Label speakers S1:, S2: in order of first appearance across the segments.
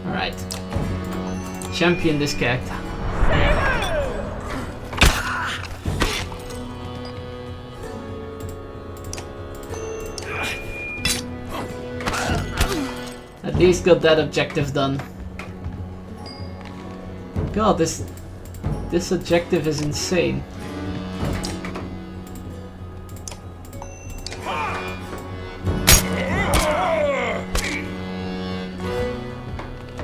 S1: Alright. Champion this character. At least got that objective done. God, this objective is insane.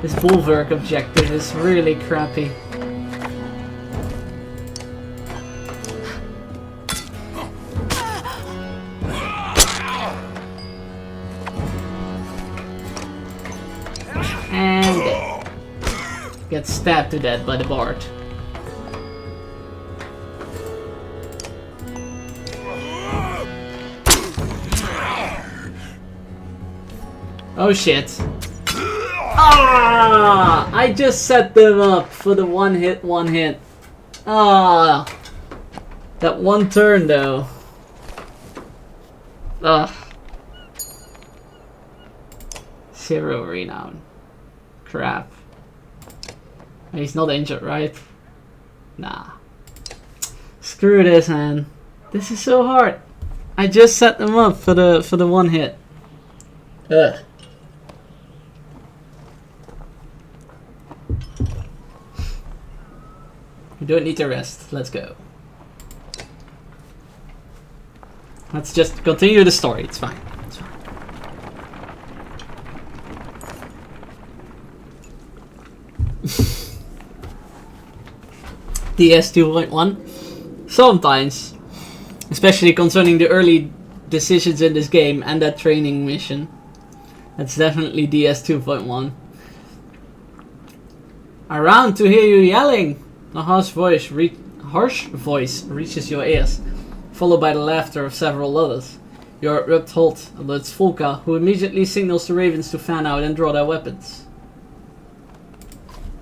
S1: This bulwark objective is really crappy. And get stabbed to death by the bard. Oh shit. Ah! I just set them up for the one hit. Ah! That one turn though. Ugh. 0 renown. Crap. He's not injured, right? Nah. Screw this, man. This is so hard. I just set them up for the one hit. Ugh. We don't need to rest. Let's go. Let's just continue the story. It's fine. It's fine. DS 2.1. Sometimes, especially concerning the early decisions in this game and that training mission. That's definitely DS 2.1. Around to hear you yelling. A harsh voice reaches your ears, followed by the laughter of several others. Your abrupt halt alerts Volka, who immediately signals the ravens to fan out and draw their weapons.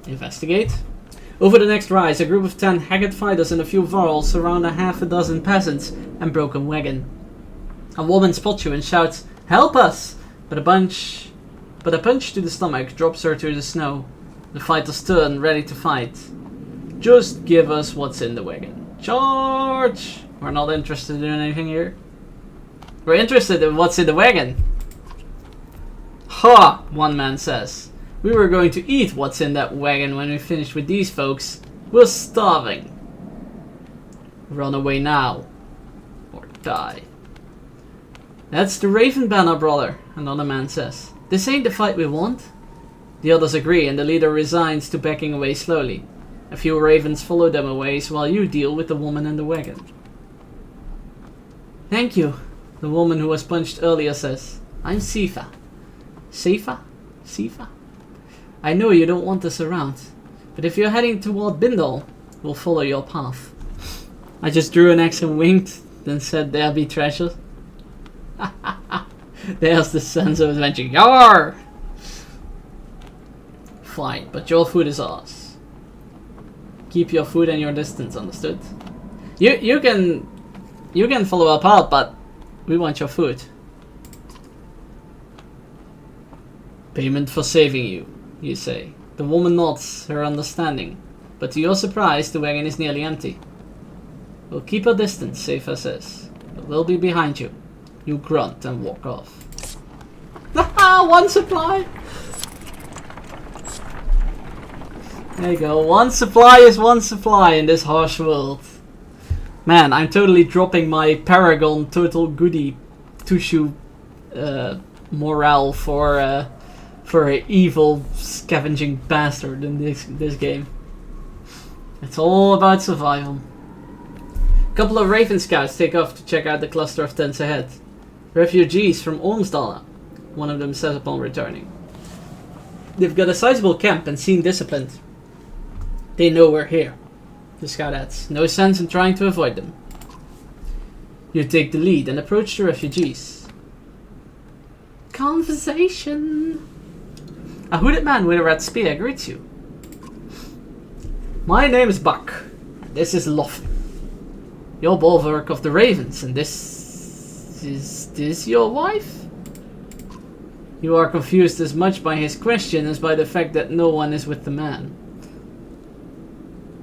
S1: Investigate. Over the next rise, a group of 10 haggard fighters and a few varls surround a half a dozen peasants and broken wagon. A woman spots you and shouts, "Help us!" But a punch to the stomach drops her to the snow. The fighters turn, ready to fight. Just give us what's in the wagon. Charge! We're not interested in anything here. We're interested in what's in the wagon. Ha! One man says. We were going to eat what's in that wagon when we finished with these folks. We're starving. Run away now. Or die. That's the Raven banner, brother, another man says. This ain't the fight we want. The others agree and the leader resigns to backing away slowly. A few ravens follow them a ways while you deal with the woman in the wagon. Thank you, the woman who was punched earlier says. I'm Sifa. Sifa? Sifa? I know you don't want us around, but if you're heading toward Bindal, we'll follow your path. I just drew an X and winked, then said there be treasure. There's the sense of adventure. Yarr! Fine, but your food is ours. Keep your food and your distance, understood? You can follow our path, but we want your food. Payment for saving you, you say. The woman nods, her understanding. But to your surprise, the wagon is nearly empty. We'll keep our distance, Safa says. But we'll be behind you. You grunt and walk off. Haha, one supply! There you go, one supply is one supply in this harsh world. Man, I'm totally dropping my Paragon Total Goody Tushu morale for an evil scavenging bastard in this game. It's all about survival. A couple of Raven Scouts take off to check out the cluster of tents ahead. Refugees from Ormsdala, one of them says upon returning. They've got a sizable camp and seem disciplined. They know we're here, the scout adds. No sense in trying to avoid them. You take the lead and approach the refugees. Conversation. A hooded man with a red spear greets you. My name is Buck. And this is Loffen. Your bulwark of the ravens, and is this your wife? You are confused as much by his question as by the fact that no one is with the man.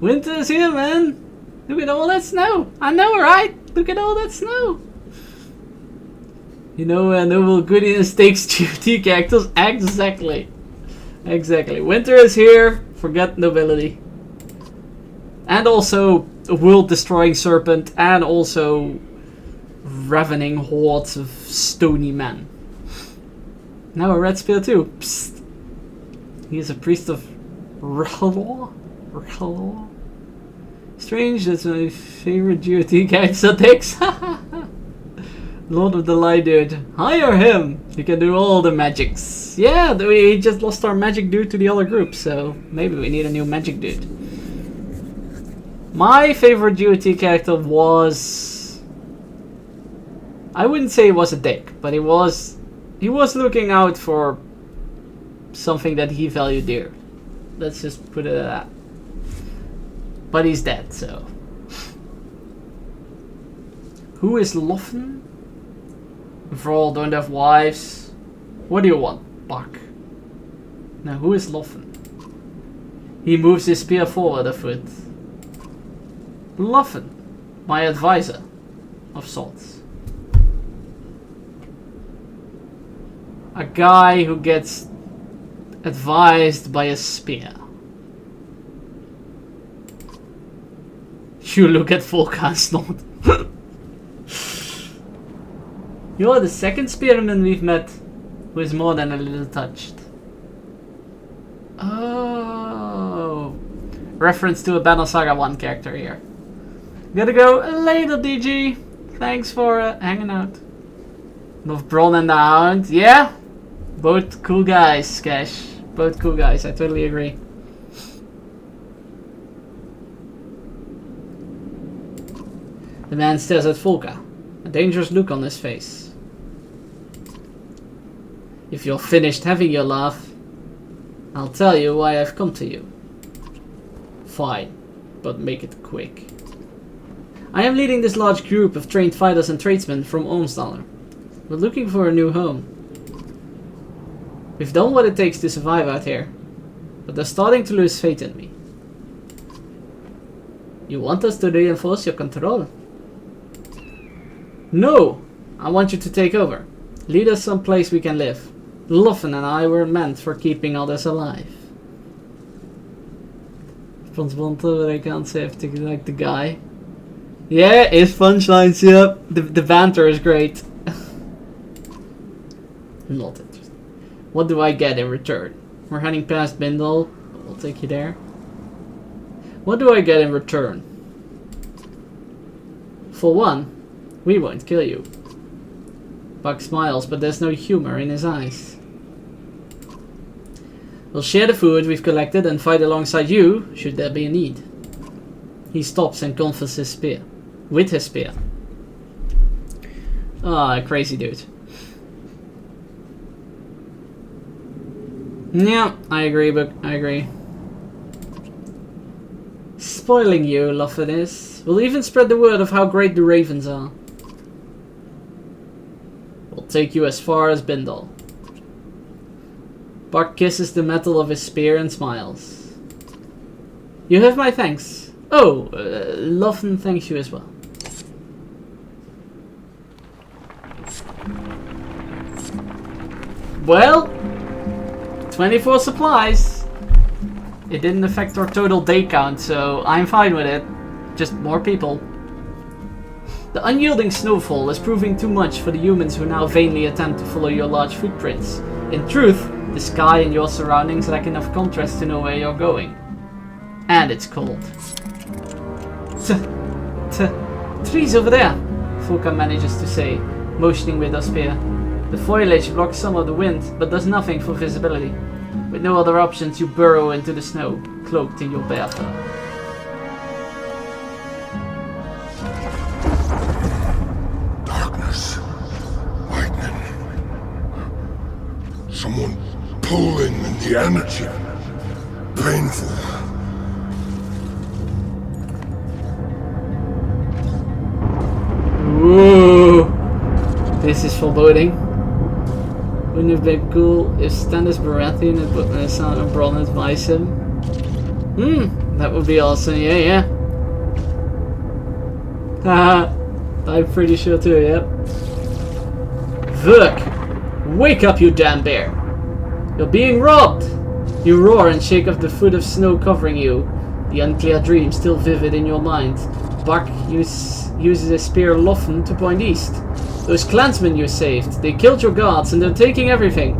S1: Winter's here, man! Look at all that snow! I know, right? Look at all that snow! You know, noble goodiness takes duty characters. Exactly. Exactly. Winter is here. Forget nobility. And also a world-destroying serpent. And also ravening hordes of stony men. Now a red spear too. Psst. He is a priest of Rhalor? Rhalor? Strange, that's my favorite GOT character takes. Lord of the Light dude. Hire him! You can do all the magics. Yeah, we just lost our magic dude to the other group, so maybe we need a new magic dude. My favorite GOT character was... I wouldn't say he was a dick, but he was looking out for something that he valued dear. Let's just put it at that. But he's dead, so... Who is Loffen? Vrol don't have wives. What do you want, Buck? Now, who is Loffen? He moves his spear forward a foot. Loffen, my advisor of sorts. A guy who gets advised by a spear. You look at Volkan's not. You are the second spearman we've met who is more than a little touched. Oh. Reference to a Battle Saga 1 character here. Gotta go later, DG. Thanks for hanging out. Love Braun and the Hound. Yeah? Both cool guys, Cash. Both cool guys, I totally agree. The man stares at Volka, a dangerous look on his face. If you're finished having your laugh, I'll tell you why I've come to you. Fine, but make it quick. I am leading this large group of trained fighters and tradesmen from Ormsdaler. We're looking for a new home. We've done what it takes to survive out here, but they're starting to lose faith in me. You want us to reinforce your control? No! I want you to take over. Lead us someplace we can live. Loffen and I were meant for keeping others alive. Responsible, but I can't say if to like the guy. Yeah, his punchlines, yep. The banter is great. Not interesting. What do I get in return? We're heading past Bindal. We'll take you there. What do I get in return? For one, we won't kill you. Buck smiles, but there's no humor in his eyes. We'll share the food we've collected and fight alongside you, should there be a need. He stops and confronts his spear. With his spear. Ah, crazy dude. Yeah, I agree, but I agree. Spoiling you, Loffen is. We'll even spread the word of how great the ravens are. We'll take you as far as Bindal. Buck kisses the metal of his spear and smiles. You have my thanks. Oh, Loffen thanks you as well. Well, 24 supplies. It didn't affect our total day count, so I'm fine with it. Just more people. The unyielding snowfall is proving too much for the humans who now vainly attempt to follow your large footprints. In truth, the sky and your surroundings lack enough contrast to know where you're going. And it's cold. Trees over there, Volkan manages to say, motioning with her spear. The foliage blocks some of the wind, but does nothing for visibility. With no other options, you burrow into the snow, cloaked in your bare fur.
S2: Darkness. Lightning. Someone pulling in the energy. Painful.
S1: Ooh. This is foreboding. Wouldn't it have been cool if Stannis Baratheon had put the sound and Bronn advise him? That would be awesome, yeah. Haha, I'm pretty sure too, yep. Vuk! Wake up, you damn bear! You're being robbed! You roar and shake off the foot of snow covering you, the unclear dream still vivid in your mind. Buck uses a spear Loffen to point east. Those clansmen you saved, they killed your guards and they're taking everything.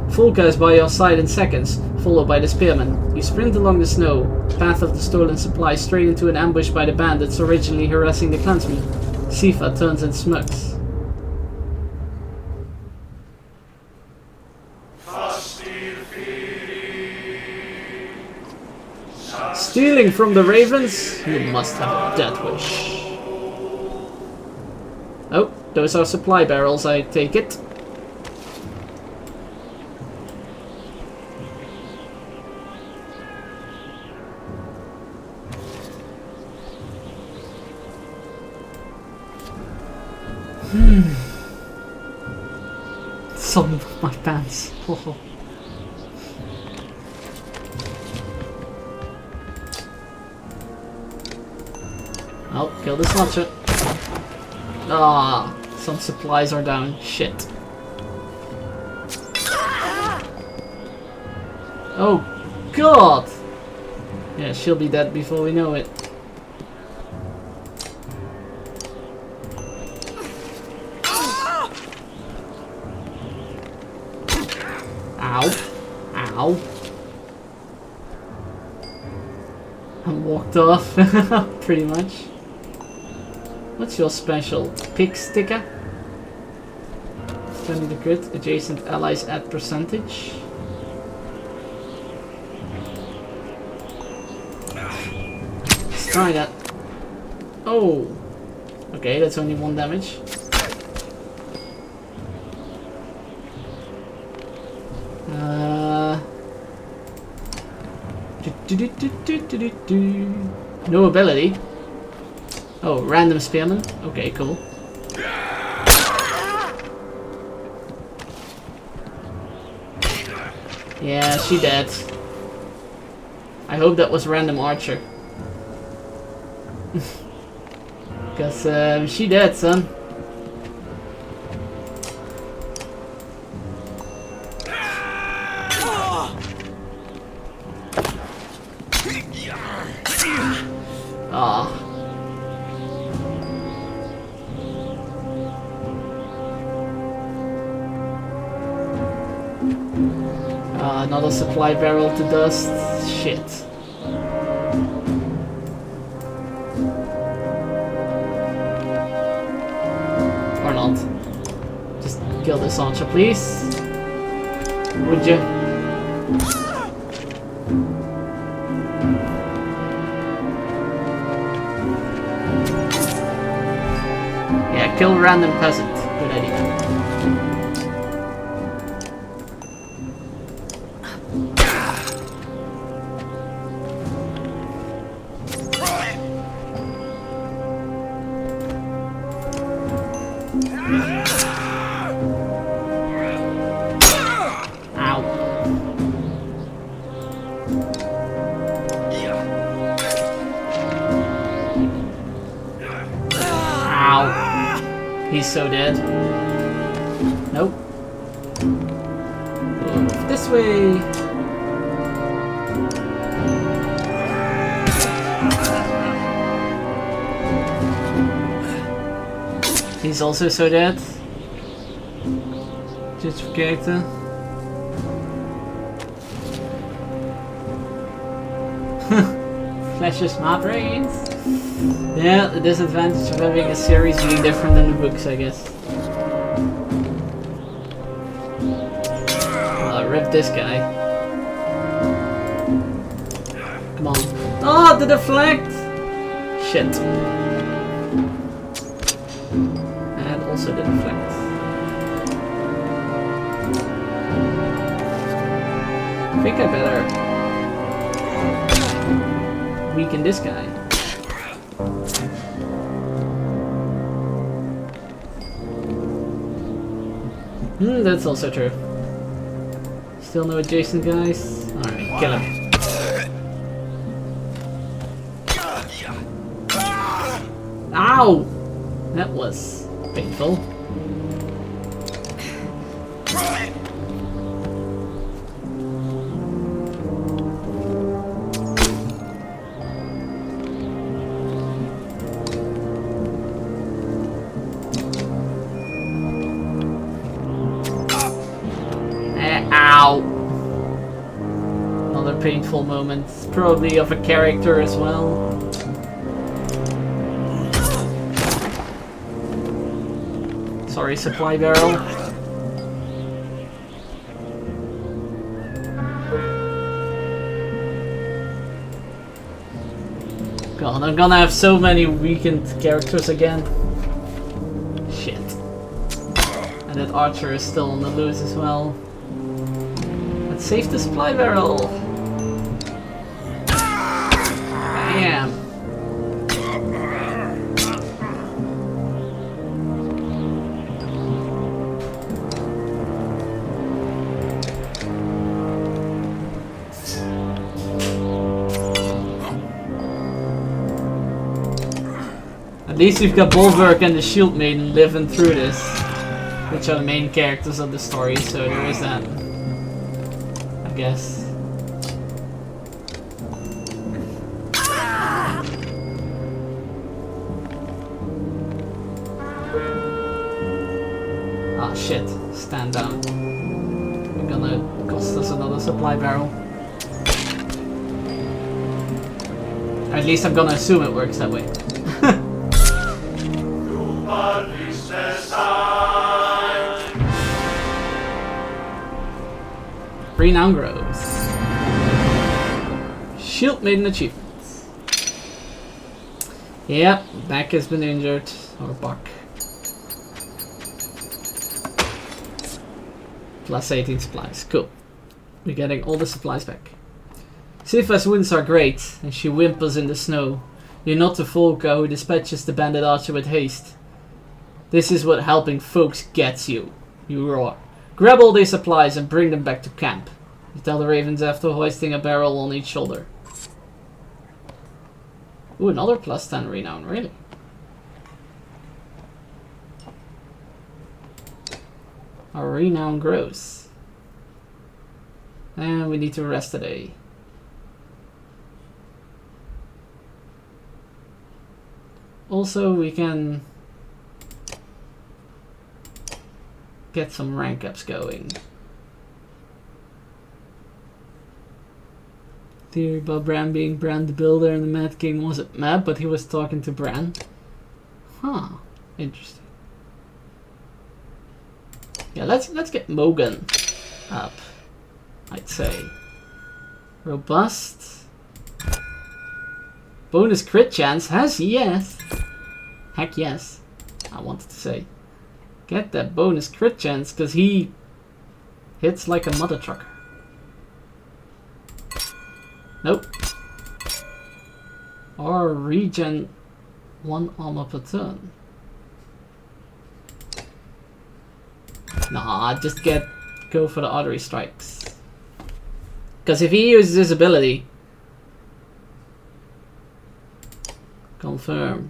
S1: Volka is by your side in seconds, followed by the spearmen. You sprint along the snow, path of the stolen supplies, straight into an ambush by the bandits originally harassing the clansmen. Sifa turns and smirks. Stealing from the ravens? You must have a death wish. Oh, those are supply barrels, I take it. Some of my pants. Oh. Oh, kill this launcher. Ah, some supplies are down. Shit. Oh, God! Yeah, she'll be dead before we know it. Ow. Ow. And walked off, pretty much. What's your special? Pick sticker? 20 the crit. Adjacent allies add percentage. Let's try that. Oh! Okay, that's only 1 damage. No ability. Oh, random spearman. Okay, cool. Yeah, she dead. I hope that was random archer. Because she dead, son. Another supply barrel to dust. Shit. Or not. Just kill this archer, please. Would you? Yeah, kill random peasant. Good idea. He's so dead. Nope. This way. He's also so dead. Just for character. Flashes my brains. Yeah, the disadvantage of having a series being different than the books, I guess. Rip this guy. Come on. Oh, the deflect! Shit. And also the deflect. I think I better weaken this guy. That's also true. Still no adjacent guys? Alright, kill him. Ow! That was painful. Ow! Another painful moment, probably of a character as well. Sorry, supply barrel. God, I'm gonna have so many weakened characters again. Shit. And that archer is still on the loose as well. Let's save the supply barrel. Bam. At least we've got Bulwark and the Shield Maiden living through this, which are the main characters of the story, so there is that, I guess. Ah shit, stand down. We're gonna cost us another supply barrel. Or at least I'm gonna assume it works that way. Renown grows. Shield Maiden achievements. Yep, back has been injured. Or buck. Plus 18 supplies. Cool. We're getting all the supplies back. Sifa's wounds are great, and she whimpers in the snow. You're not the Volka who dispatches the bandit archer with haste. This is what helping folks gets you. You roar. Grab all these supplies and bring them back to camp. You tell the ravens after hoisting a barrel on each shoulder. Ooh, another plus 10 renown, really? Our renown grows. And we need to rest today. Also, we can get some rank ups going. Theory about Bran being Bran the Builder and the Mad King wasn't mad, but he was talking to Bran. Huh. Interesting. Yeah, let's get Mogan up, I'd say. Robust. Bonus crit chance has yes. Heck yes. I wanted to say. Get that bonus crit chance, because he hits like a mother trucker. Nope. Or regen 1 armor per turn. Nah, just go for the artery strikes. Because if he uses his ability, confirm.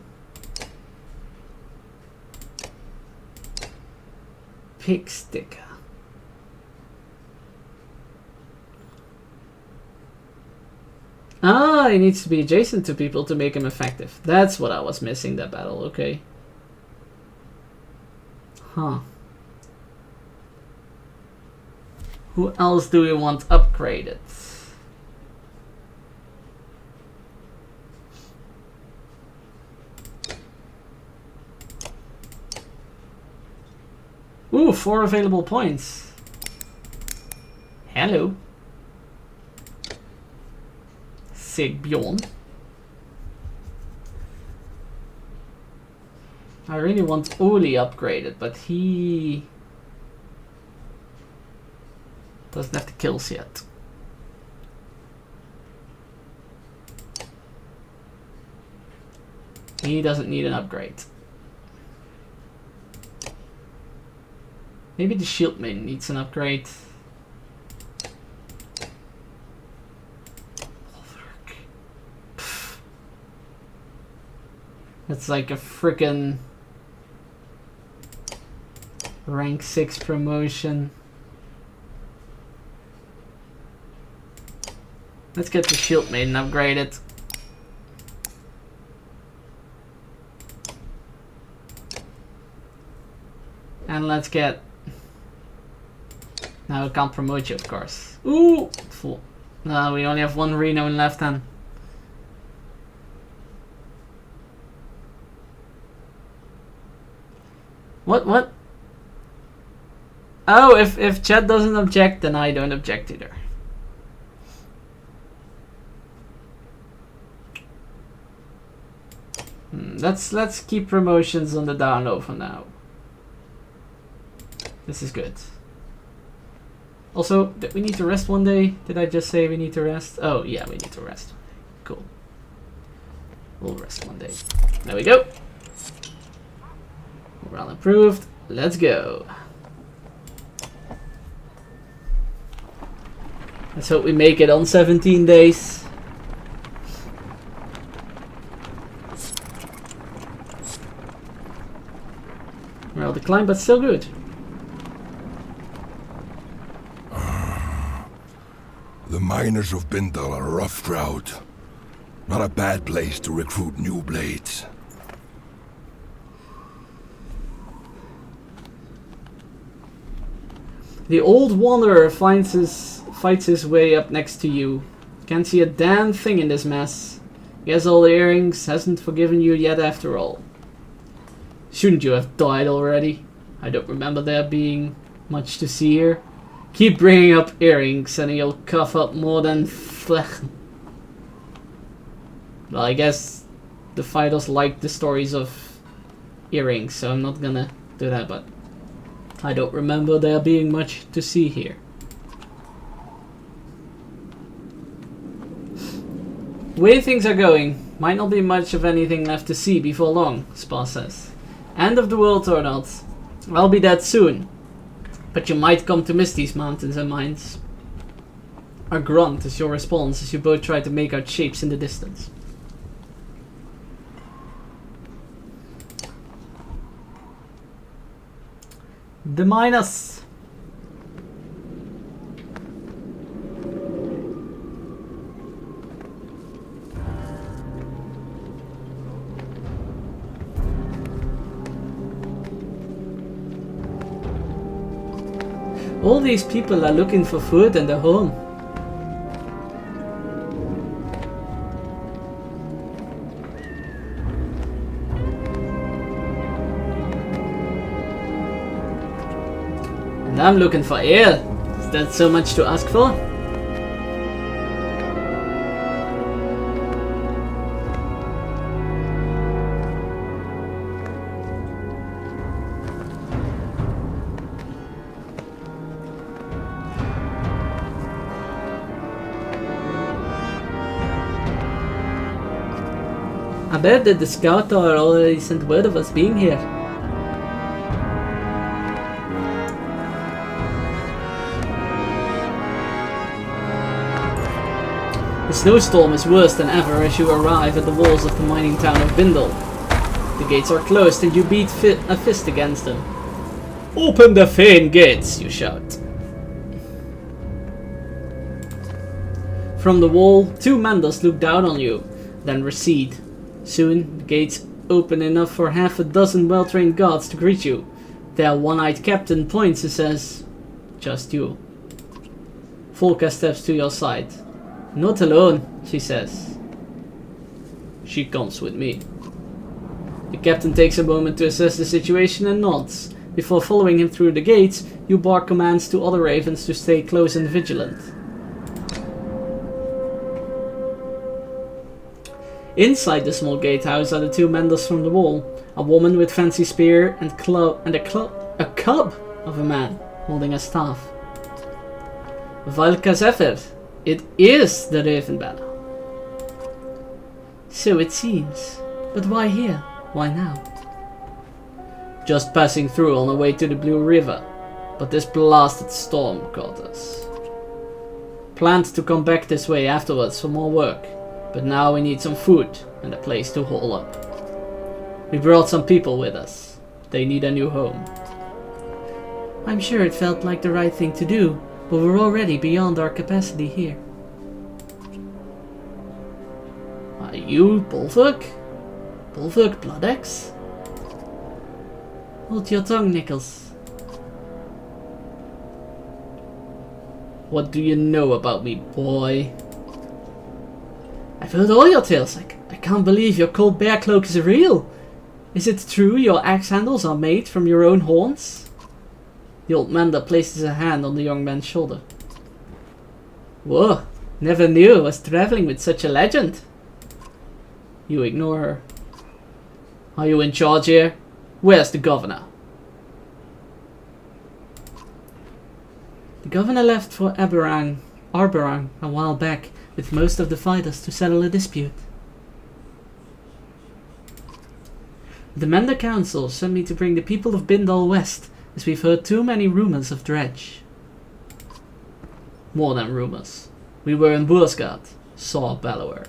S1: Pick sticker. Ah, he needs to be adjacent to people to make him effective. That's what I was missing that battle, okay. Huh. Who else do we want upgraded? Ooh, 4 available points. Hello. Sigbjorn. I really want Oli upgraded, but he doesn't have the kills yet. He doesn't need an upgrade. Maybe the shield main needs an upgrade. That's like a frickin' rank 6 promotion. Let's get the shield maiden upgraded. And let's get... Now I can't promote you, of course. Ooh! Full. No, we only have one Reno in left hand. What? Oh, if chat doesn't object, then I don't object either. Let's keep promotions on the down low for now. This is good. Also, did we need to rest one day? Did I just say we need to rest? Oh yeah, we need to rest. Cool. We'll rest one day. There we go. Morale improved. Let's go. Let's hope we make it on 17 days. Morale declined, but still good.
S2: The miners of Bindal are a rough crowd. Not a bad place to recruit new blades.
S1: The old wanderer fights his way up next to you. Can't see a damn thing in this mess. Guess all the earrings hasn't forgiven you yet after all. Shouldn't you have died already? I don't remember there being much to see here. Keep bringing up earrings and you'll cough up more than Flechen. Well, I guess the fighters like the stories of earrings, so I'm not gonna do that, but I don't remember there being much to see here. The way things are going, might not be much of anything left to see before long, Spa says. End of the world or not, I'll be dead soon. But you might come to miss these mountains and mines. A grunt is your response as you both try to make out shapes in the distance. The miners. All these people are looking for food and a home. And I'm looking for air. Is that so much to ask for? I bet that the scout tower already sent word of us being here. The snowstorm is worse than ever as you arrive at the walls of the mining town of Bindal. The gates are closed and you beat a fist against them. Open the fane gates, you shout. From the wall, two Mandals look down on you, then recede. Soon, the gates open enough for half a dozen well-trained guards to greet you. Their one-eyed captain points and says, "Just you." Volka steps to your side. "Not alone," she says. "She comes with me." The captain takes a moment to assess the situation and nods. Before following him through the gates, you bark commands to other ravens to stay close and vigilant. Inside the small gatehouse are the two Mandals from the wall, a woman with fancy spear and a cub of a man holding a staff. Valka Zephyr, it is the Raven Banner. So it seems, but why here? Why now? Just passing through on the way to the Blue River. but this blasted storm caught us. Planned to come back this way afterwards for more work, but now we need some food and a place to hole up. We brought some people with us. They need a new home. I'm sure it felt like the right thing to do, but we're already beyond our capacity here. Are you Bulwark? Bulwark Bloodaxe? Hold your tongue, Nichols. What do you know about me, boy? I've heard all your tales. I can't believe your cold bear cloak is real. Is it true your axe handles are made from your own horns? The old mender places a hand on the young man's shoulder. Whoa, never knew I was traveling with such a legend. You ignore her. Are you in charge here? Where's the governor? The governor left for Arberang a while back with most of the fighters to settle a dispute. The Mender Council sent me to bring the people of Bindal west, as we've heard too many rumors of Dredge. More than rumors. We were in Boersgard, saw Bellower.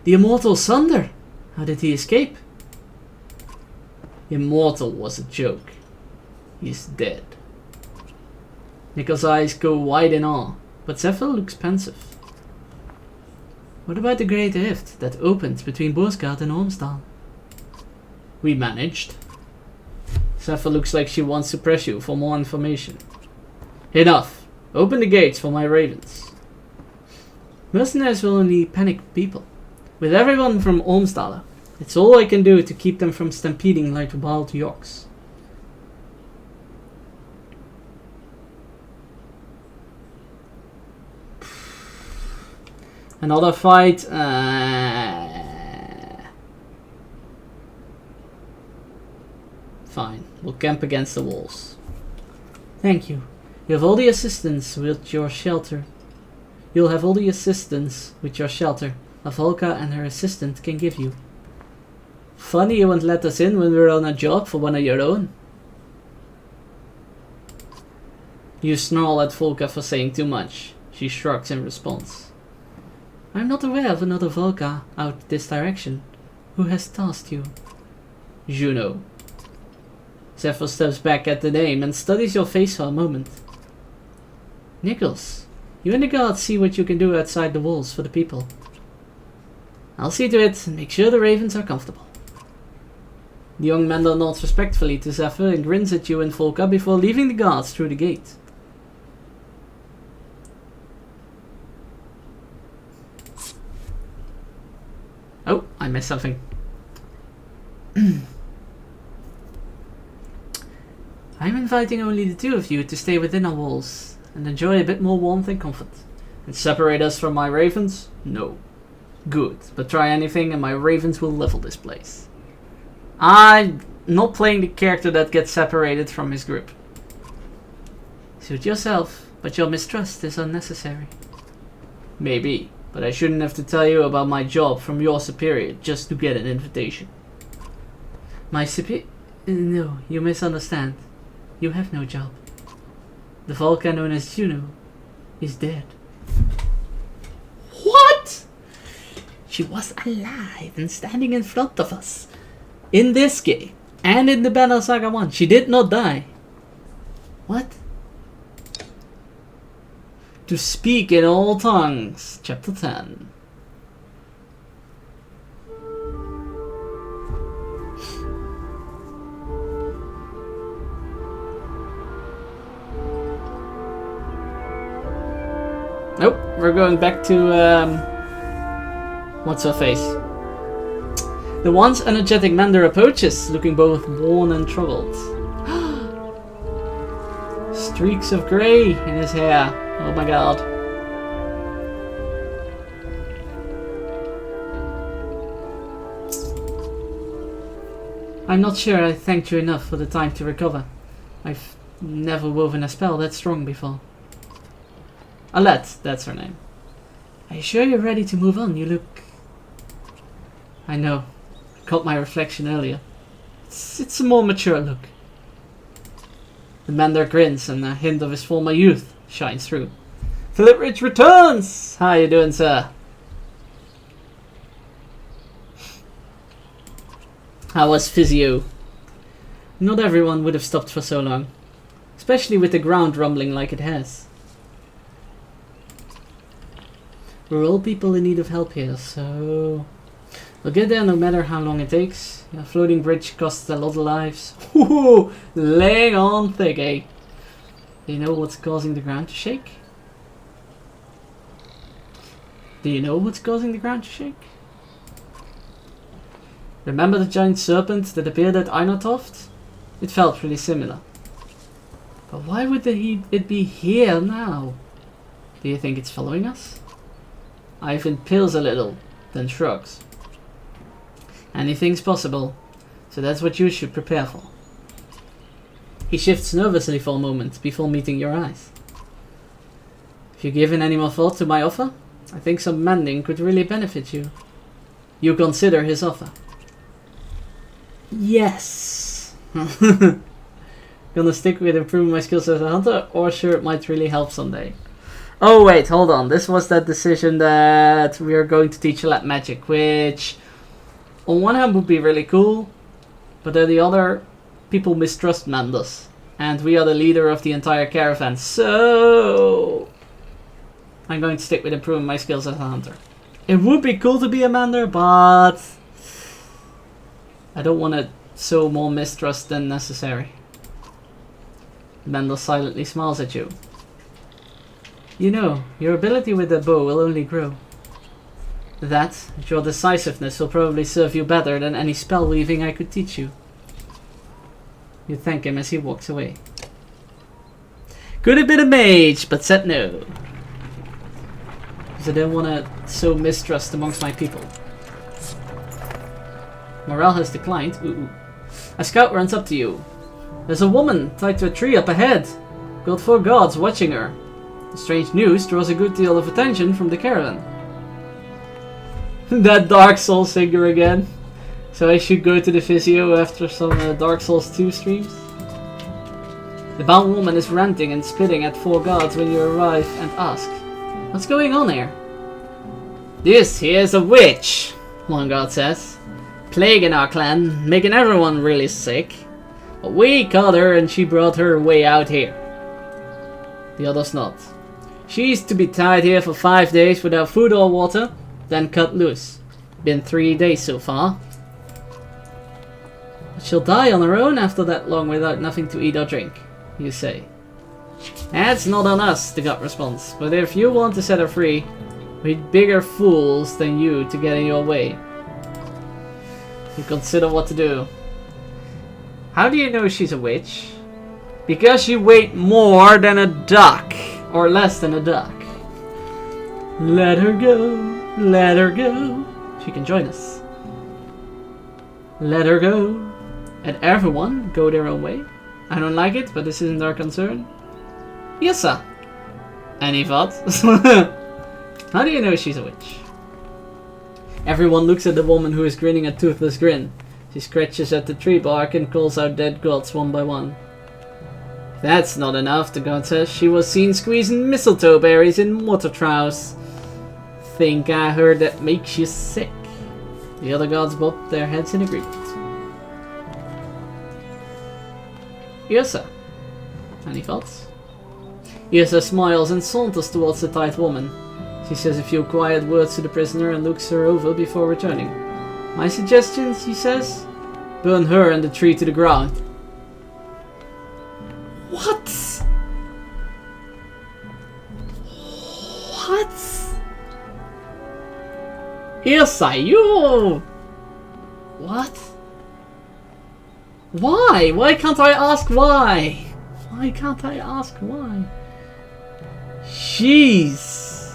S1: The Immortal Sunder! How did he escape? Immortal was a joke. He's dead. Nichols' eyes go wide in awe, but Zephyr looks pensive. What about the great rift that opened between Boersgard and Ormsdal? We managed. Zephyr looks like she wants to press you for more information. Enough! Open the gates for my ravens. Mercenaries will only panic people. With everyone from Ormsdal, it's all I can do to keep them from stampeding like wild yaks. Another fight. Fine, we'll camp against the walls. Thank you. You have all the assistance with your shelter. You'll have all the assistance with your shelter Avolka and her assistant can give you. Funny you won't let us in when we're on a job for one of your own. You snarl at Volka for saying too much. She shrugs in response. I'm not aware of another Volka out this direction. Who has tasked you? Juno. Zephyr steps back at the name and studies your face for a moment. Nichols, you and the guards see what you can do outside the walls for the people. I'll see to it and make sure the ravens are comfortable. The young Mender nods respectfully to Zephyr and grins at you and Volka before leaving the guards through the gate. Oh, I missed something. I'm inviting only the two of you to stay within our walls and enjoy a bit more warmth and comfort. And separate us from my ravens? No. Good, but try anything and my ravens will level this place. I'm not playing the character that gets separated from his group. Suit yourself, but your mistrust is unnecessary. Maybe, but I shouldn't have to tell you about my job from your superior just to get an invitation. My superior? No, you misunderstand. You have no job. The Volca known as Juno is dead. What? She was alive and standing in front of us. In this game. And in the Banner Saga 1. She did not die. What? To speak in all tongues. Chapter 10. Nope, we're going back to, what's her face? The once energetic Mender approaches, looking both worn and troubled. Streaks of grey in his hair. Oh my god. I'm not sure I thanked you enough for the time to recover. I've never woven a spell that strong before. Alette, that's her name. Are you sure you're ready to move on? You look... I know. I caught my reflection earlier. It's a more mature look. The Mender grins and a hint of his former youth shines through. Philip Rich returns! How you doing, sir? How was physio? Not everyone would have stopped for so long. Especially with the ground rumbling like it has. We're all people in need of help here, so... we'll get there no matter how long it takes. A floating bridge costs a lot of lives. Ooh, laying on thick, eh? Do you know what's causing the ground to shake? Do you know what's causing the ground to shake? Remember the giant serpent that appeared at Einartoft? It felt really similar. But why would it be here now? Do you think it's following us? Ivan pills a little, then shrugs. Anything's possible, so that's what you should prepare for. He shifts nervously for a moment before meeting your eyes. If you've given any more thought to my offer, I think some mending could really benefit you. You consider his offer. Yes! Gonna stick with improving my skills as a hunter, or sure it might really help someday. Oh wait, hold on. This was that decision that we are going to teach lab magic, which on one hand would be really cool, but on the other, people mistrust Mandos. And we are the leader of the entire caravan, so I'm going to stick with improving my skills as a hunter. It would be cool to be a Mander, but I don't want to sow more mistrust than necessary. Mendel silently smiles at you. You know, your ability with the bow will only grow. That, and your decisiveness will probably serve you better than any spell weaving I could teach you. You thank him as he walks away. Could have been a mage, but said no. Because I don't want to sow mistrust amongst my people. Morale has declined. Ooh. A scout runs up to you. There's a woman tied to a tree up ahead. Got 4 guards watching her. The strange news draws a good deal of attention from the caravan. That Dark Souls singer again. So I should go to the physio after some Dark Souls 2 streams. The bound woman is ranting and spitting at 4 guards when you arrive and ask, "What's going on here?" "This here's a witch," one guard says. "Plague in our clan, making everyone really sick. But we caught her and she brought her way out here." The others nod. "She's to be tied here for 5 days without food or water, then cut loose. Been 3 days so far. But she'll die on her own after that long without nothing to eat or drink," you say. "That's not on us," the guard responds. "But if you want to set her free, we'd bigger fools than you to get in your way." You consider what to do. How do you know she's a witch? Because she weighed more than a duck. Or less than a duck. Let her go. Let her go. She can join us. Let her go. And everyone go their own way. I don't like it, but this isn't our concern. Yes, sir. Any thoughts? How do you know she's a witch? Everyone looks at the woman who is grinning a toothless grin. She scratches at the tree bark and calls out dead gods one by one. "That's not enough," the god says. "She was seen squeezing mistletoe berries in water troughs. Think I heard that makes you sick." The other gods bob their heads in agreement. Yrsa. Any thoughts? Yrsa smiles and saunters towards the tied woman. She says a few quiet words to the prisoner and looks her over before returning. "My suggestion," she says, "burn her and the tree to the ground." What? What? Yrsa, you... What? Why? Why can't I ask why? Why can't I ask why? Jeez.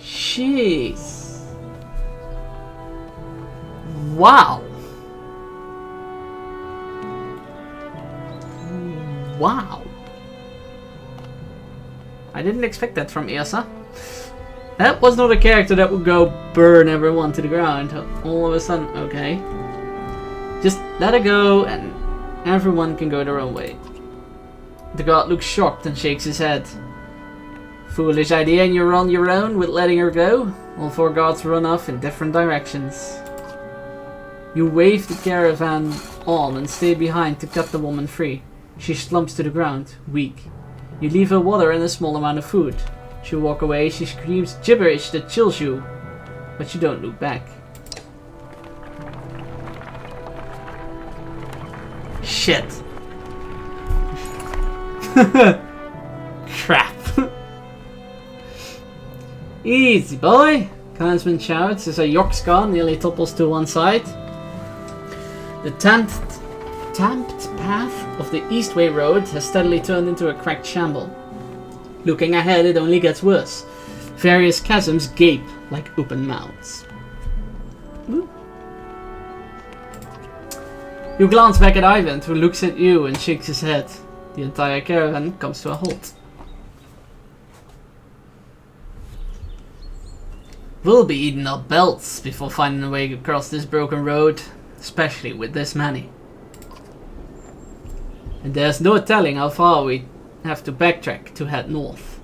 S1: Jeez. Wow. Wow. I didn't expect that from Yrsa. That was not a character that would go burn everyone to the ground all of a sudden. Okay. Just let her go and Everyone can go their own way. The god looks shocked and shakes his head. Foolish idea, and you're on your own with letting her go? All 4 gods run off in different directions. You wave the caravan on and stay behind to cut the woman free. She slumps to the ground, weak. You leave her water and a small amount of food. As you walk away, she screams gibberish that chills you, but you don't look back. Shit. Crap. Easy, boy, clansman shouts as a Yorkscar nearly topples to one side. The tamped path of the Eastway Road has steadily turned into a cracked shamble. Looking ahead, it only gets worse. Various chasms gape like open mouths. Ooh. You glance back at Ivan, who looks at you and shakes his head. The entire caravan comes to a halt. We'll be eating our belts before finding a way across this broken road, especially with this many. And there's no telling how far we have to backtrack to head north.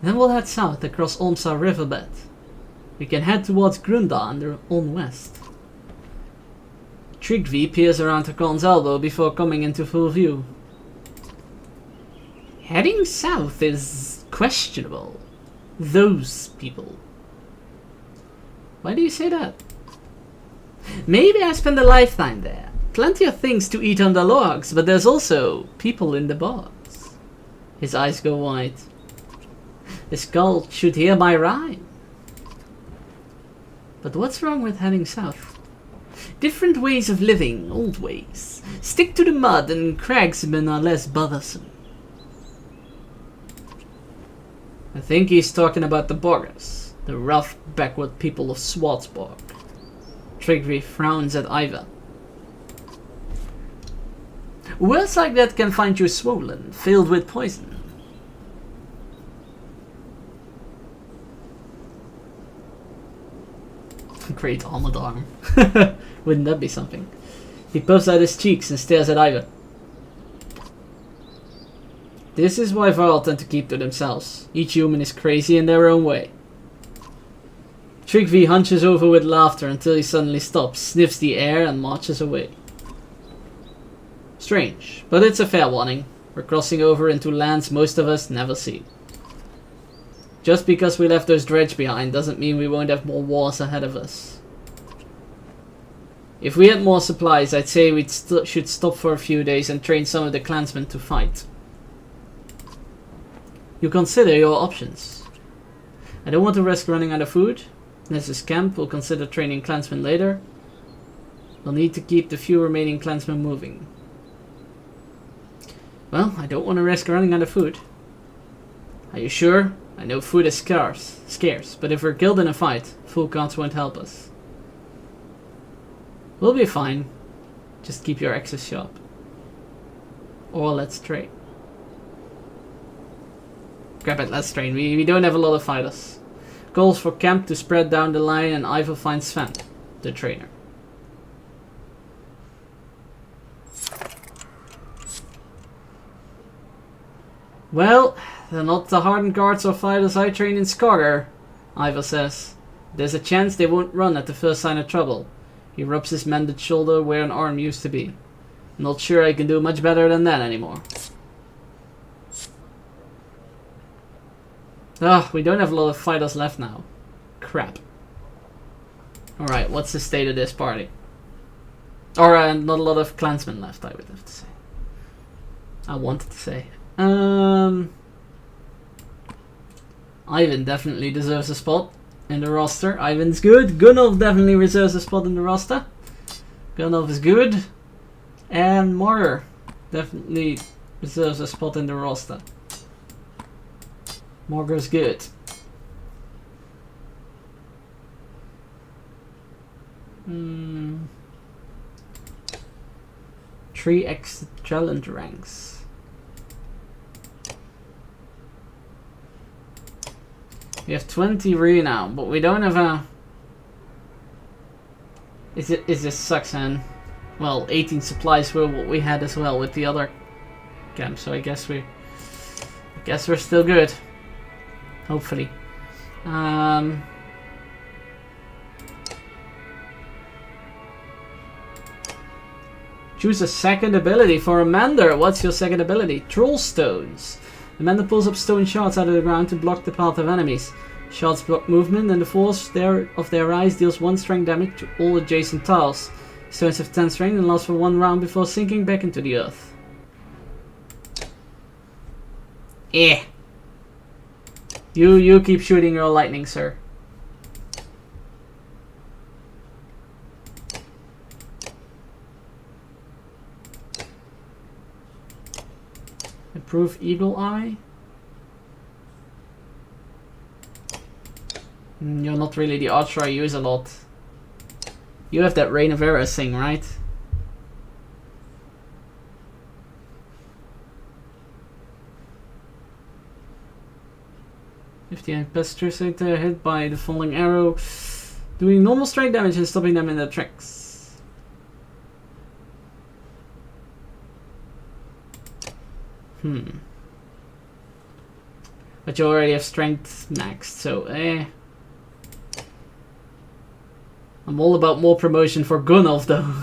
S1: Then we'll head south across Omsa riverbed. We can head towards Grunda and on west. Trigvi peers around Hakon's elbow before coming into full view. Heading south is questionable. Those people. Why do you say that? Maybe I spend a lifetime there. Plenty of things to eat on the logs, but there's also people in the bogs. His eyes go wide. The skull should hear my rhyme. But what's wrong with heading south? Different ways of living, old ways. Stick to the mud and cragsmen are less bothersome. I think he's talking about the Boggers, the rough, backward people of Swartzborg. Trigvi frowns at Iva. Words like that can find you swollen, filled with poison. Great armored arm. Wouldn't that be something? He puffs out his cheeks and stares at Iva. This is why Varl tend to keep to themselves. Each human is crazy in their own way. Trigvi hunches over with laughter until he suddenly stops, sniffs the air and marches away. Strange, but it's a fair warning. We're crossing over into lands most of us never see. Just because we left those dredge behind doesn't mean we won't have more wars ahead of us. If we had more supplies, I'd say we should stop for a few days and train some of the clansmen to fight. You consider your options. I don't want to risk running out of food. Ness's camp will consider training clansmen later. We'll need to keep the few remaining clansmen moving. Well, I don't want to risk running out of food. Are you sure? I know food is scarce, but if we're killed in a fight, full guards won't help us. We'll be fine. Just keep your axes sharp. Or let's trade. Grab it, let's train. We don't have a lot of fighters. Calls for camp to spread down the line and Iva finds Sven, the trainer. Well, they're not the hardened guards or fighters I train in Saga, Iva says. There's a chance they won't run at the first sign of trouble. He rubs his mended shoulder where an arm used to be. Not sure I can do much better than that anymore. We don't have a lot of fighters left now. Crap. Alright, what's the state of this party? Or not a lot of clansmen left, I would have to say. I wanted to say. Ivan definitely deserves a spot in the roster. Ivan's good. Gunnulf definitely reserves a spot in the roster. Gunnulf is good. And Mortar definitely deserves a spot in the roster. Morgar's good. Three extra challenge ranks. We have 20 renown, but we don't have a... It just sucks, man. Well, 18 supplies were what we had as well with the other camp, so I guess we're still good. Hopefully. Choose a second ability for Amanda. What's your second ability? Troll Stones. Amanda pulls up stone shards out of the ground to block the path of enemies. Shards block movement, and the force of their rise deals 1 strength damage to all adjacent tiles. Stones have 10 strength and last for 1 round before sinking back into the earth. Eh. You keep shooting your lightning, sir. Improve Eagle Eye. You're not really the archer I use a lot. You have that Rain of Arrows thing, right? If the impesters are hit by the falling arrow, doing normal strike damage and stopping them in their tracks. But you already have strength maxed, so I'm all about more promotion for Gunnulf though.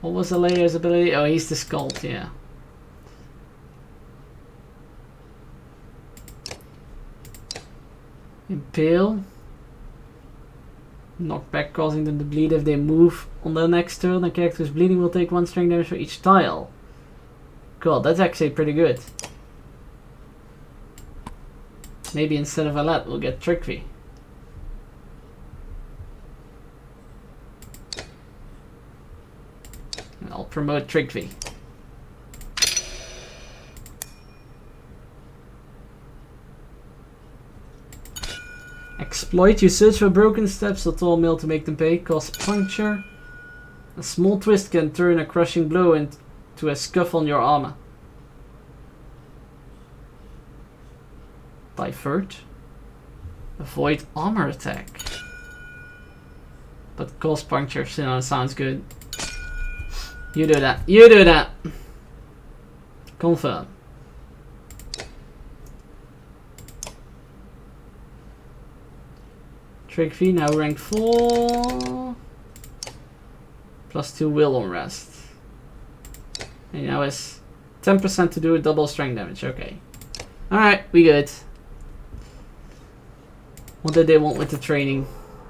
S1: What was the layer's ability? Oh, he's the Scald, yeah. Impale. Knockback, causing them to bleed if they move on the next turn. The character's bleeding will take 1 strength damage for each tile. God, that's actually pretty good. Maybe instead of Alet, we'll get Trickfy. I'll promote Trickfy. Exploit. You search for broken steps or tall mail to make them pay. Cause puncture. A small twist can turn a crushing blow into a scuff on your armor. Divert. Avoid armor attack. But cause puncture, you know, sounds good. You do that. You do that. Confirm. Trickfy now ranked 4. +2 will on rest. And he now has 10% to do a double strength damage. Okay. Alright, we good. What did they want with the training?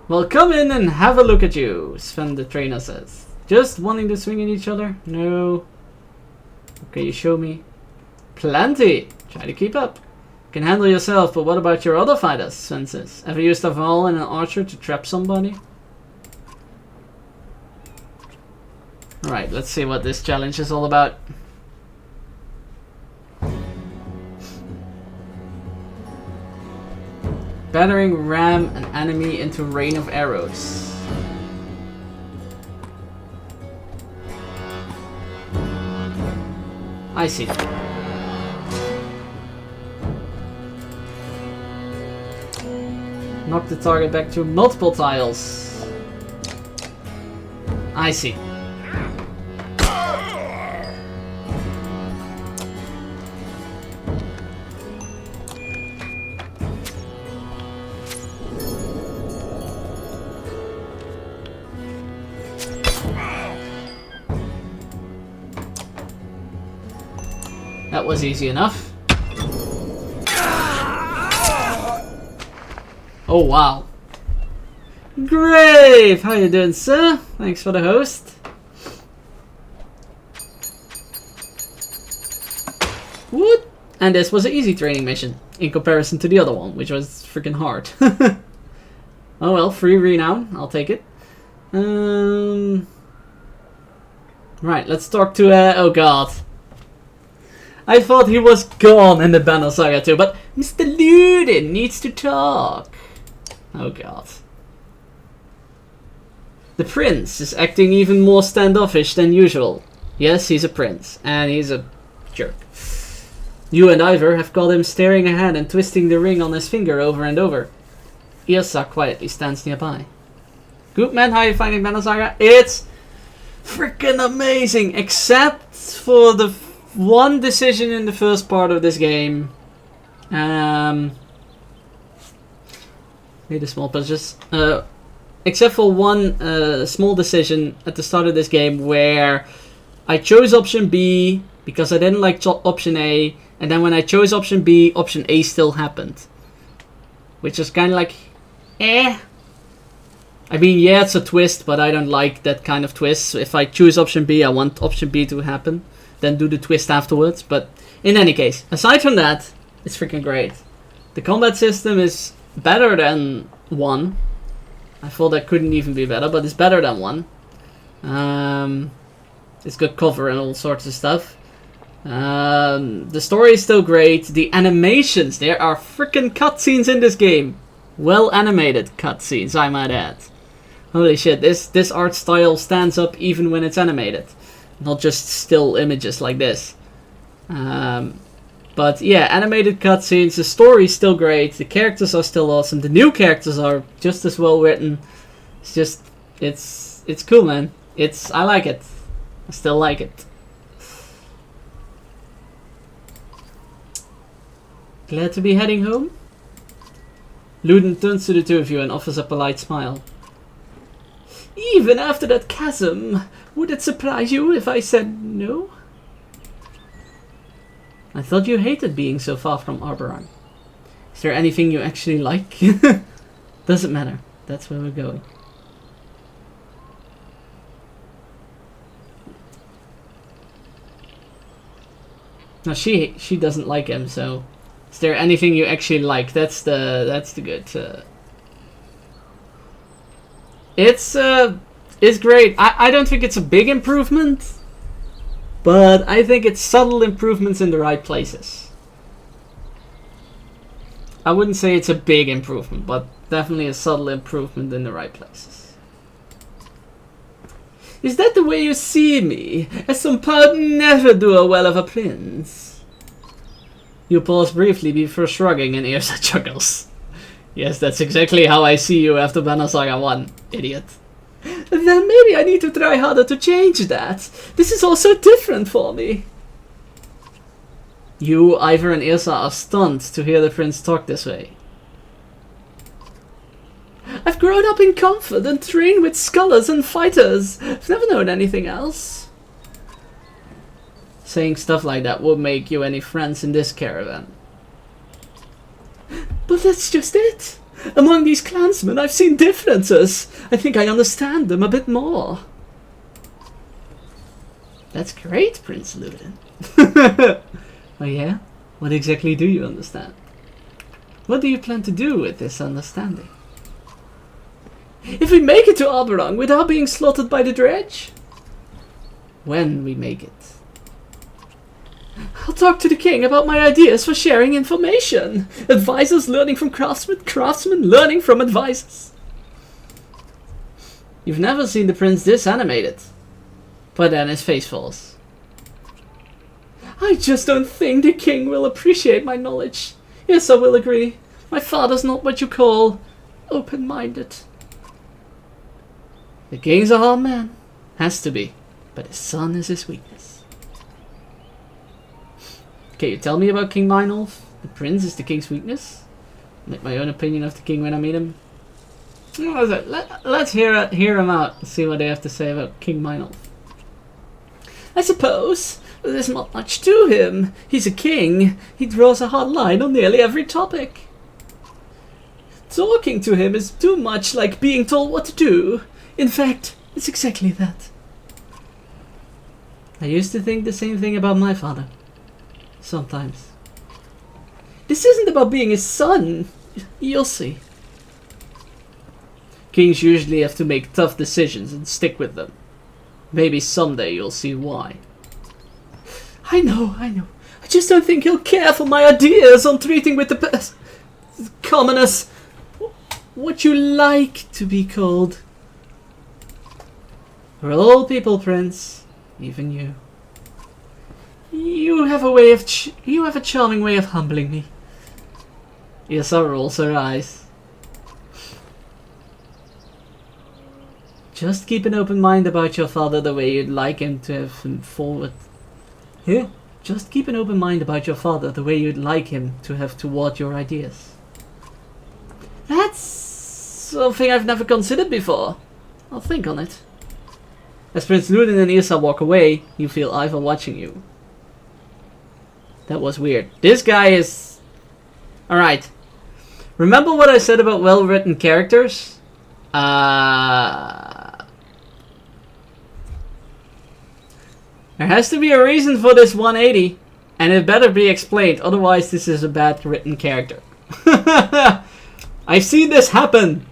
S1: Well, come in and have a look at you, Sven the trainer says. Just wanting to swing at each other? No. Okay, you show me. Plenty. Try to keep up. Can handle yourself, but what about your other fighters? Sven says. Ever used a Val and an archer to trap somebody? Alright, let's see what this challenge is all about. Battering ram an enemy into rain of arrows. I see. Knock the target back to multiple tiles. I see. That was easy enough. Oh wow. Grave! How you doing, sir? Thanks for the host. What? And this was an easy training mission in comparison to the other one, which was freaking hard. Oh well, free renown. I'll take it. Right, let's talk to oh god. I thought he was gone in the Banner Saga too, but Mr. Luden needs to talk. Oh god. The prince is acting even more standoffish than usual. Yes, he's a prince, and he's a jerk. You and Ivor have caught him staring ahead and twisting the ring on his finger over and over. Ilsa quietly stands nearby. Good man, how are you finding Banner Saga? It's freaking amazing, except for the one decision in the first part of this game. Made a small purchase. Except for one small decision at the start of this game where I chose option B because I didn't like option A, and then when I chose option B, option A still happened. Which is kind of like, eh. I mean, yeah, it's a twist, but I don't like that kind of twist. So if I choose option B, I want option B to happen. Then do the twist afterwards. But in any case, aside from that, it's freaking great. The combat system is better than 1. I thought that couldn't even be better, but it's better than 1. It's got cover and all sorts of stuff. The story is still great. The animations, there are freaking cutscenes in this game. Well animated cutscenes, I might add. Holy shit, this art style stands up even when it's animated. Not just still images like this. But yeah, animated cutscenes, the story's still great, the characters are still awesome, the new characters are just as well written. It's just, it's cool, man. I like it. I still like it. Glad to be heading home? Luden turns to the two of you and offers a polite smile. Even after that chasm, would it surprise you if I said no? I thought you hated being so far from Arborang. Is there anything you actually like? Doesn't matter. That's where we're going. No, she doesn't like him, so... Is there anything you actually like? That's the good... It's great. I don't think it's a big improvement, but I think it's subtle improvements in the right places. I wouldn't say it's a big improvement, but definitely a subtle improvement in the right places. Is that the way you see me? As some part never do a well of a prince? You pause briefly before shrugging and Irsa chuckles. Yes, that's exactly how I see you after Banner Saga 1, idiot. Then maybe I need to try harder to change that. This is all so different for me. You, Ivor, and Irsa are stunned to hear the prince talk this way. I've grown up in comfort and trained with scholars and fighters. I've never known anything else. Saying stuff like that won't make you any friends in this caravan. But that's just it. Among these clansmen, I've seen differences. I think I understand them a bit more. That's great, Prince Luden. Oh yeah? What exactly do you understand? What do you plan to do with this understanding? If we make it to Arborang without being slaughtered by the dredge? When we make it. I'll talk to the king about my ideas for sharing information. Advisors learning from craftsmen, craftsmen learning from advisors. You've never seen the prince this animated. But then his face falls. I just don't think the king will appreciate my knowledge. Yes, I will agree. My father's not what you call open-minded. The king's a hard man. Has to be. But his son is his weakness. Can you tell me about King Meinolf? The prince is the king's weakness? Make my own opinion of the king when I meet him. Let's hear him out and see what they have to say about King Meinolf. I suppose there's not much to him. He's a king. He draws a hard line on nearly every topic. Talking to him is too much like being told what to do. In fact, it's exactly that. I used to think the same thing about my father. Sometimes. This isn't about being his son. You'll see. Kings usually have to make tough decisions and stick with them. Maybe someday you'll see why. I know. I just don't think he'll care for my ideas on treating with the commoners. What you like to be called. We're all people, Prince. Even you. You have a charming way of humbling me. Yrsa rolls her eyes. Just keep an open mind about your father the way you'd like him to have him forward. Here? Just keep an open mind about your father the way you'd like him to have toward your ideas. That's something I've never considered before. I'll think on it. As Prince Ludin and Yrsa walk away, you feel Ivar watching you. That was weird. This guy is... Alright. Remember what I said about well-written characters? There has to be a reason for this 180. And it better be explained, otherwise this is a bad written character. I've seen this happen!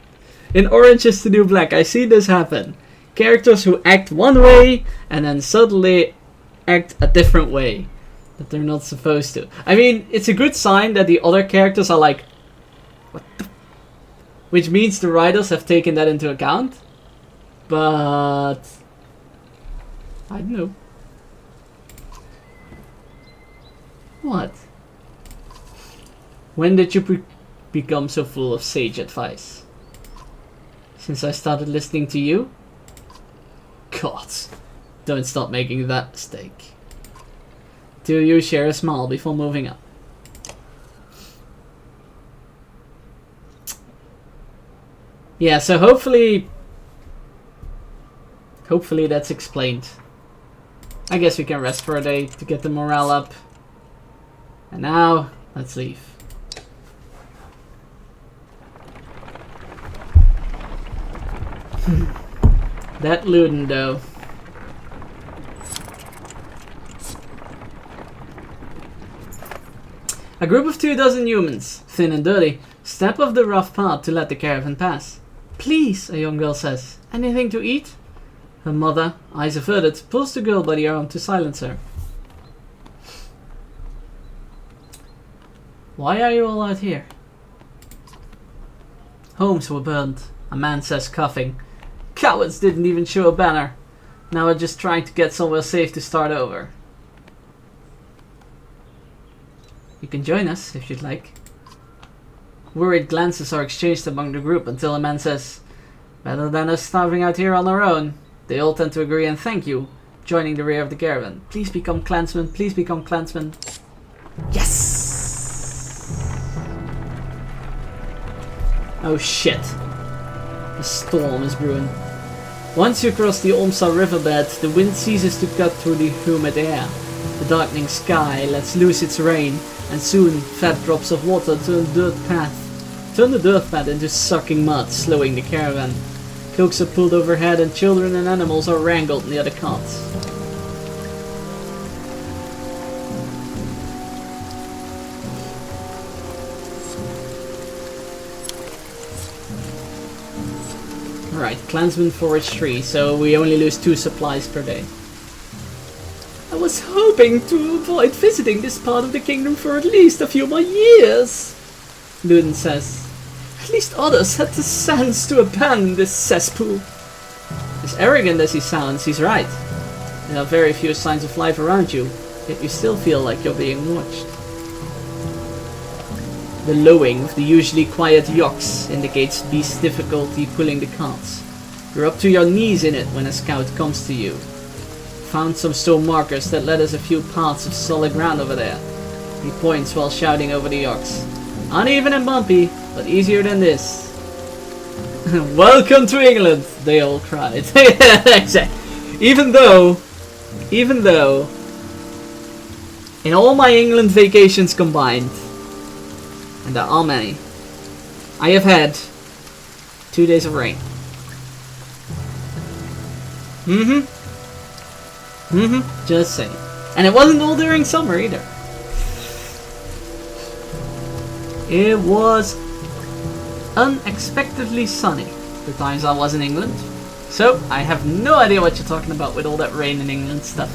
S1: In Orange is the New Black, I've seen this happen. Characters who act one way, and then suddenly act a different way. That they're not supposed to. I mean, it's a good sign that the other characters are like... What the... Which means the writers have taken that into account. But... I don't know. What? When did you become so full of sage advice? Since I started listening to you? God, don't stop making that mistake. Do you share a smile before moving up? Yeah, so hopefully that's explained. I guess we can rest for a day to get the morale up. And now, let's leave. That Ludin, though. A group of 24 humans, thin and dirty, step off the rough path to let the caravan pass. Please, a young girl says. Anything to eat? Her mother, eyes averted, pulls the girl by the arm to silence her. Why are you all out here? Homes were burned, a man says, coughing. Cowards didn't even show a banner. Now we're just trying to get somewhere safe to start over. You can join us if you'd like. Worried glances are exchanged among the group until a man says, better than us starving out here on our own. They all tend to agree and thank you, joining the rear of the caravan. Please become clansmen, please become clansmen. Yes! Oh shit. A storm is brewing. Once you cross the Omsa riverbed, the wind ceases to cut through the humid air. The darkening sky lets loose its rain, and soon fat drops of water turn the dirt path into sucking mud, slowing the caravan. Cloaks are pulled overhead and children and animals are wrangled near the carts. Alright, clansman forage 3, so we only lose 2 supplies per day. I was hoping to avoid visiting this part of the kingdom for at least a few more years, Ludin says. At least others had the sense to abandon this cesspool. As arrogant as he sounds, he's right. There are very few signs of life around you, yet you still feel like you're being watched. The lowing of the usually quiet yokes indicates beast difficulty pulling the carts. You're up to your knees in it when a scout comes to you. Found some stone markers that led us a few paths of solid ground over there. He points while shouting over the yokes. Uneven and bumpy, but easier than this. Welcome to England, they all cried. Even though, in all my England vacations combined, and there are many, I have had 2 days of rain. Just saying. And it wasn't all during summer either. It was unexpectedly sunny the times I was in England. So, I have no idea what you're talking about with all that rain in England stuff.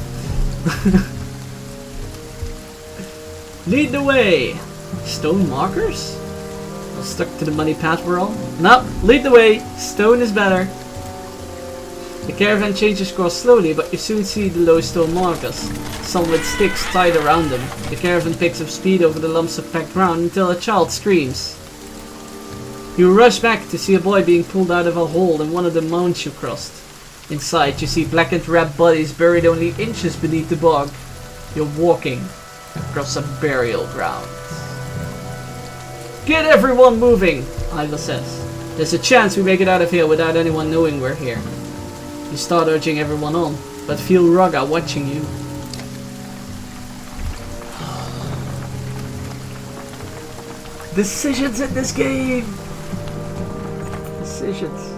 S1: Lead the way! Stone markers? We're stuck to the muddy path we're on? No, lead the way. Stone is better. The caravan changes course slowly, but you soon see the low stone markers, some with sticks tied around them. The caravan picks up speed over the lumps of packed ground until a child screams. You rush back to see a boy being pulled out of a hole in one of the mounds you crossed. Inside, you see blackened red bodies buried only inches beneath the bog. You're walking across a burial ground. Get everyone moving, Iva says. There's a chance we make it out of here without anyone knowing we're here. You start urging everyone on, but feel Raga watching you. Decisions in this game! Decisions.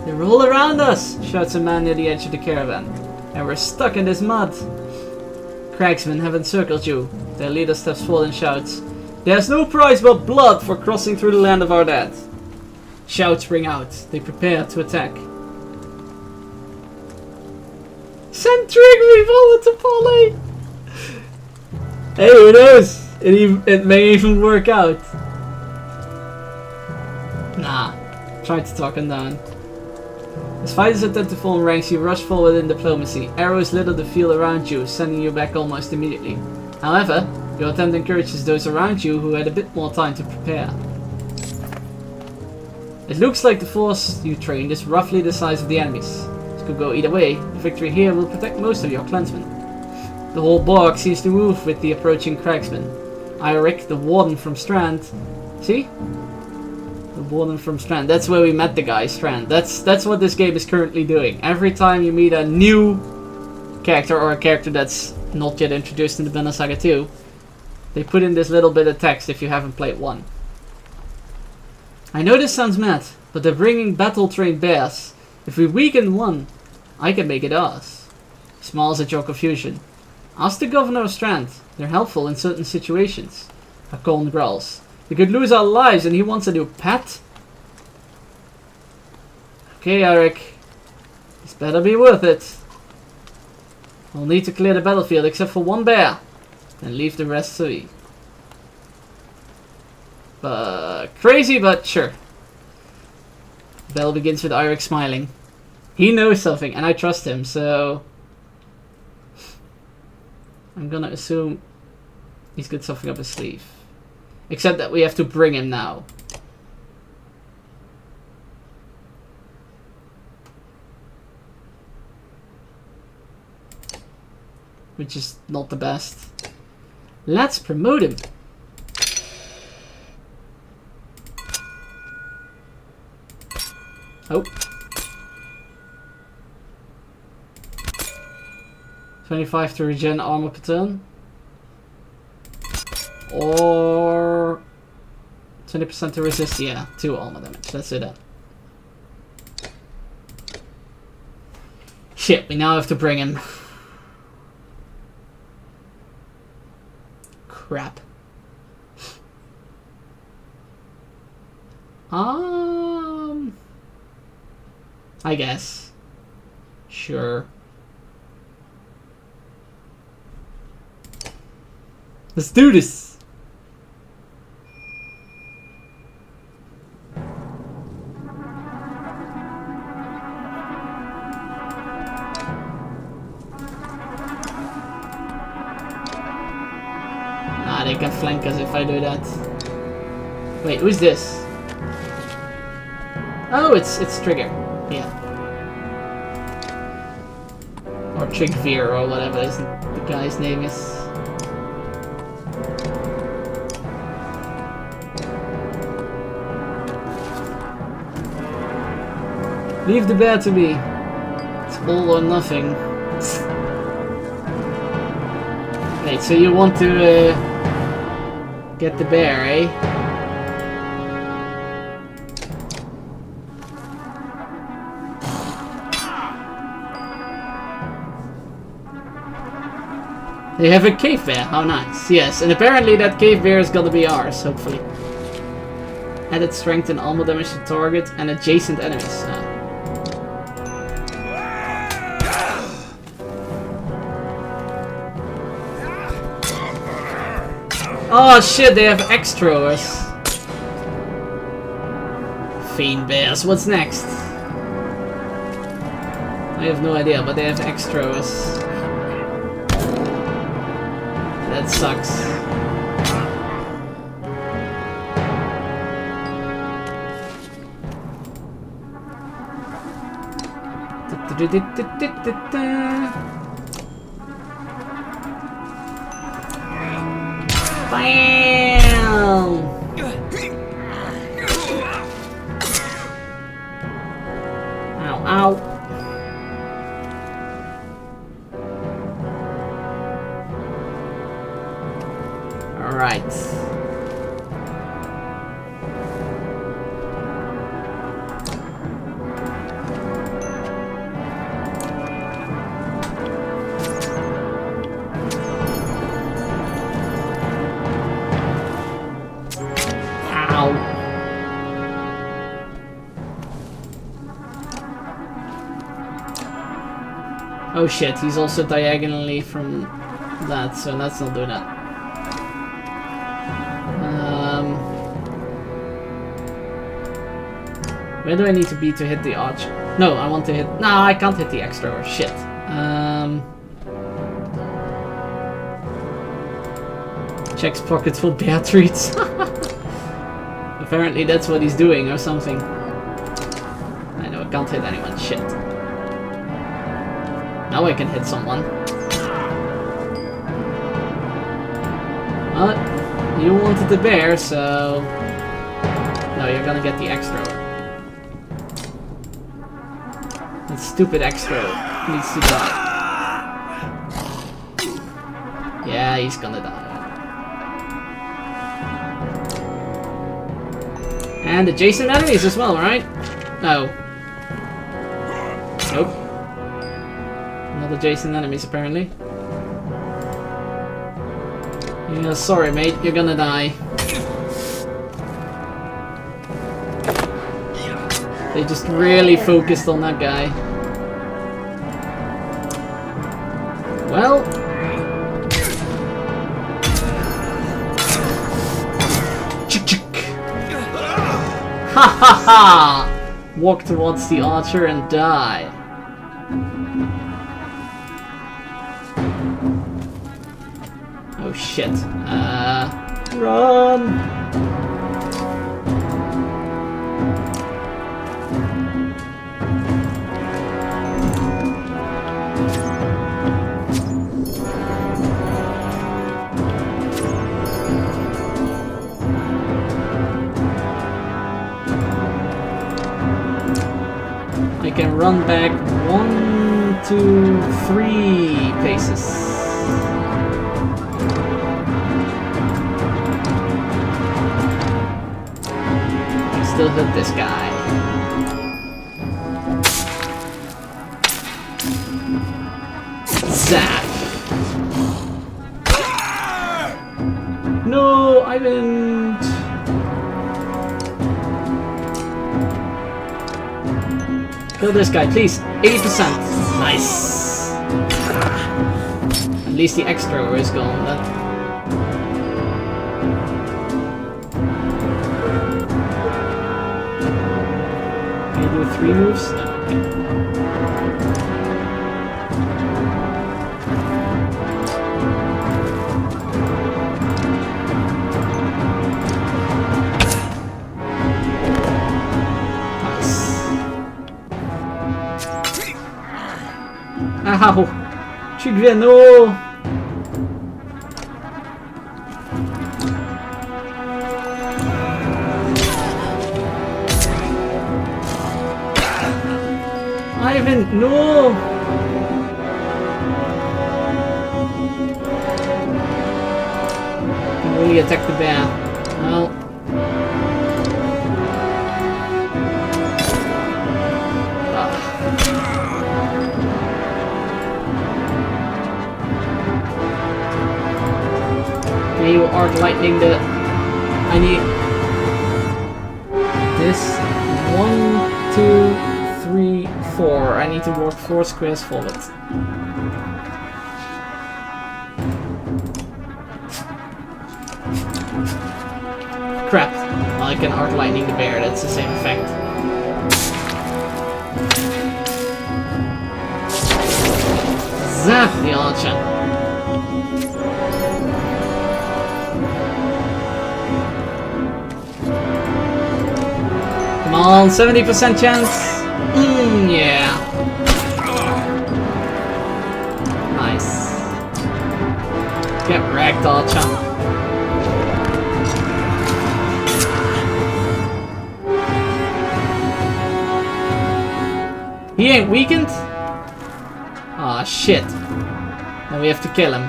S1: They're all around us, shouts a man near the edge of the caravan. And we're stuck in this mud. Cragsmen have encircled you. Their leader steps forward and shouts, "There's no prize but blood for crossing through the land of our dead." Shouts ring out. They prepare to attack. Send Triggery Bullet to Polly! Hey, who knows? It may even work out. Nah. Try to talk him down. As fighters attempt to form ranks, you rush forward in diplomacy. Arrows litter the field around you, sending you back almost immediately. However, your attempt encourages those around you who had a bit more time to prepare. It looks like the force you trained is roughly the size of the enemies. This could go either way. The victory here will protect most of your clansmen. The whole bog seems to move with the approaching cragsmen. Eirik, the warden from Strand. See? The warden from Strand. That's where we met the guy, Strand. That's what this game is currently doing. Every time you meet a new character or a character that's not yet introduced in the Banner Saga 2, they put in this little bit of text if you haven't played 1. I know this sounds mad, but they're bringing battle-trained bears. If we weaken one, I can make it ours. He smiles at your confusion. Ask the governor of Strand. They're helpful in certain situations. Hakon growls. We could lose our lives and he wants a new pet? Okay, Eirik. This better be worth it. We'll need to clear the battlefield except for one bear. And leave the rest to me. Crazy, but sure. Battle begins with Eirik smiling. He knows something, and I trust him, so I'm gonna assume he's got something up his sleeve. Except that we have to bring him now. Which is not the best. Let's promote him. Oh. 25 to regen armor per turn. Or 20% to resist, yeah, 2 armor damage. Let's do that. Shit, we now have to bring him. Crap. I guess. Sure. Let's do this! Ah, they can flank us if I do that. Wait, who's this? Oh, it's Trigger. Yeah. Or Trigveer or whatever the guy's name is. Leave the bear to me. It's all or nothing. Wait, so you want to get the bear, eh? They have a cave bear. How nice. Yes, and apparently that cave bear is gonna be ours, hopefully. Added strength and armor damage to target and adjacent enemies. Oh shit, they have axe throwers. Fiend bears, what's next? I have no idea, but they have extras. That sucks. Bam! Ow, ow. Alright. Oh shit, he's also diagonally from that, so let's not do that. Where do I need to be to hit the arch? No, I want to hit... No, I can't hit the extra, or shit. Checks pockets for bear treats. Apparently that's what he's doing, or something. I know, I can't hit anyone, shit. Now I can hit someone. Well, you wanted the bear, so... No, you're gonna get the extra. That stupid extra needs to die. Yeah, he's gonna die. And adjacent enemies as well, right? No. Nope. Not adjacent enemies, apparently. Yeah, sorry, mate. You're gonna die. They just really focused on that guy. Well... Ha ha ha! Walk towards the archer and die. Oh shit. Run! I can run back 1, 2, 3 paces. Still hit this guy. Zap! No, I didn't. Kill this guy, please. 80%. Nice. At least the extra is gone. That... Can you do 3 moves? No. Ow! Tu no! Ivan, no! Can really attack the bear. Well. You are lightning the... I need... This... 1, 2, 3, 4. I need to walk 4 squares forward. Crap. Well, I can arc lightning the bear, that's the same effect. Zap the archer. Come on, 70% chance. Yeah. Nice. Get wrecked, archer. He ain't weakened? Aw, shit. Then we have to kill him.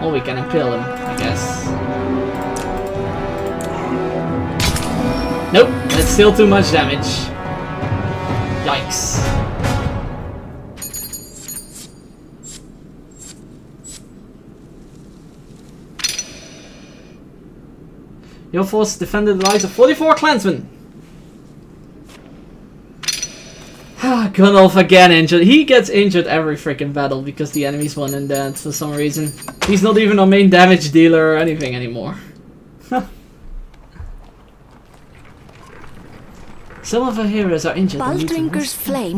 S1: Or we can impale him, I guess. Nope, that's still too much damage. Yikes. Your force defended the lives of 44 clansmen. Gunnulf again injured. He gets injured every freaking battle because the enemies won in that for some reason. He's not even our main damage dealer or anything anymore. Some of our heroes are injured.
S3: Baldringer's flame